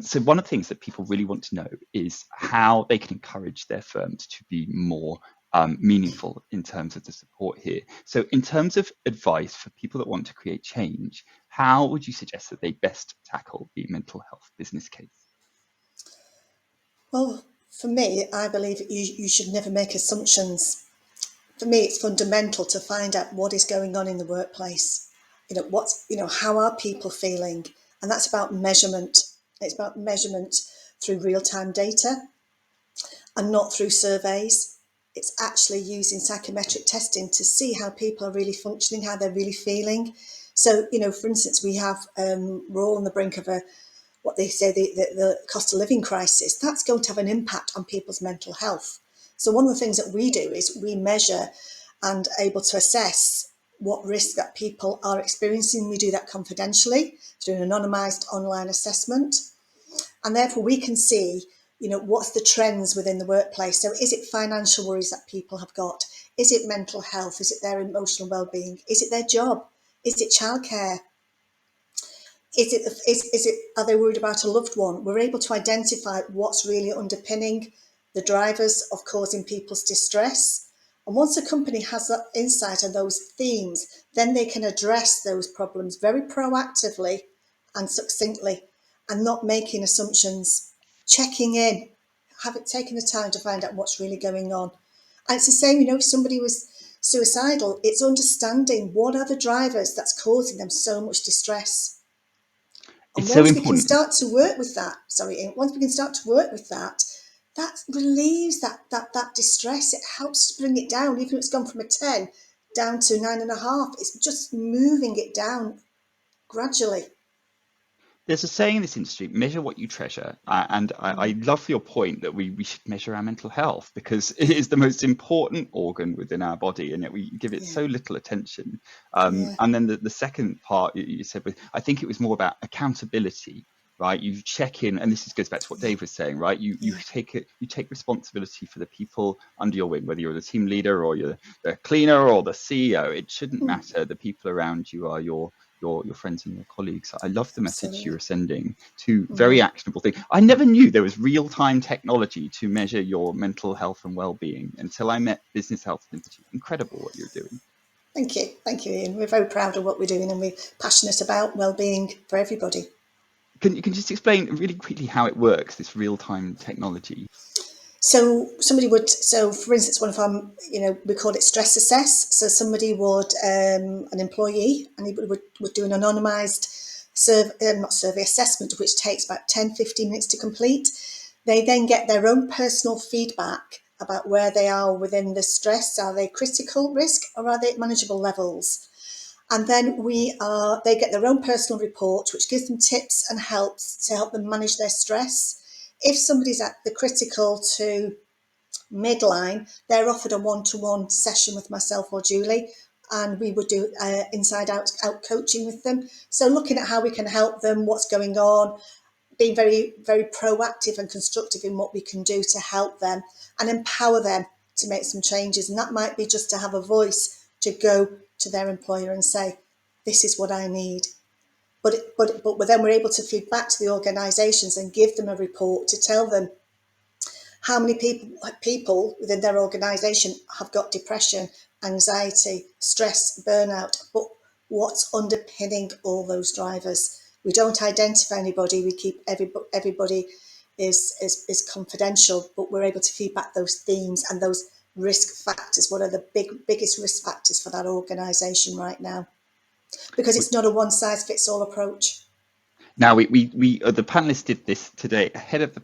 So one of the things that people really want to know is how they can encourage their firms to be more meaningful in terms of the support here. So in terms of advice for people that want to create change, how would you suggest that they best tackle the mental health business case? Well, for me, I believe you should never make assumptions. For me, it's fundamental to find out what is going on in the workplace. How are people feeling? And that's about measurement. It's about measurement through real-time data and not through surveys. It's actually using psychometric testing to see how people are really functioning, how they're really feeling. So, for instance, we're all on the brink of what they say, the cost of living crisis. That's going to have an impact on people's mental health. So one of the things that we do is we measure and able to assess what risk that people are experiencing. We do that confidentially through an anonymised online assessment. And therefore we can see, what's the trends within the workplace. So is it financial worries that people have got? Is it mental health? Is it their emotional well-being? Is it their job? Is it childcare? Are they worried about a loved one? We're able to identify what's really underpinning the drivers of causing people's distress. And once a company has that insight on those themes, then they can address those problems very proactively and succinctly, and not making assumptions, checking in, taking the time to find out what's really going on. And it's the same, if somebody was suicidal, it's understanding what are the drivers that's causing them so much distress. And It's so once we can important. start to work with that, once we can start to work with that, that relieves that distress. It helps to bring it down, even if it's gone from a 10 down to 9.5. It's just moving it down gradually. There's a saying in this industry, measure what you treasure. And I love your point that we should measure our mental health because it is the most important organ within our body and yet we give it Yeah, so little attention. yeah, And then the second part you said, I think it was more about accountability, right? You check in, and goes back to what yeah, Dave was saying, right? You yeah. take responsibility for the people under your wing, whether you're the team leader or you're the cleaner or the CEO. It shouldn't matter. The people around you are your friends and your colleagues. I love the message you Absolutely. were sending. Two very Yeah. actionable things. I never knew there was real-time technology to measure your mental health and well-being until I met Business Health Institute. Incredible what you're doing. Thank you, Ian. We're very proud of what we're doing, and we're passionate about well-being for everybody. Can you just explain really quickly how it works, this real-time technology? So for instance, one of our, we call it stress assess. So somebody would, an employee, and he would do an anonymised not survey, assessment, which takes about 10-15 minutes to complete. They then get their own personal feedback about where they are within the stress. Are they critical risk or are they at manageable levels? And then they get their own personal report, which gives them tips and helps to help them manage their stress. If somebody's at the critical to midline, they're offered a one-to-one session with myself or Julie, and we would do inside out coaching with them. So looking at how we can help them, what's going on, being very, very proactive and constructive in what we can do to help them and empower them to make some changes. And that might be just to have a voice to go to their employer and say, this is what I need. But then we're able to feed back to the organisations and give them a report to tell them how many people within their organisation have got depression, anxiety, stress, burnout, but what's underpinning all those drivers. We don't identify anybody, we keep everybody is confidential, but we're able to feed back those themes and those risk factors. What are the biggest risk factors for that organisation right now? Because it's not a one size fits all approach. Now, the panelists did this today ahead of the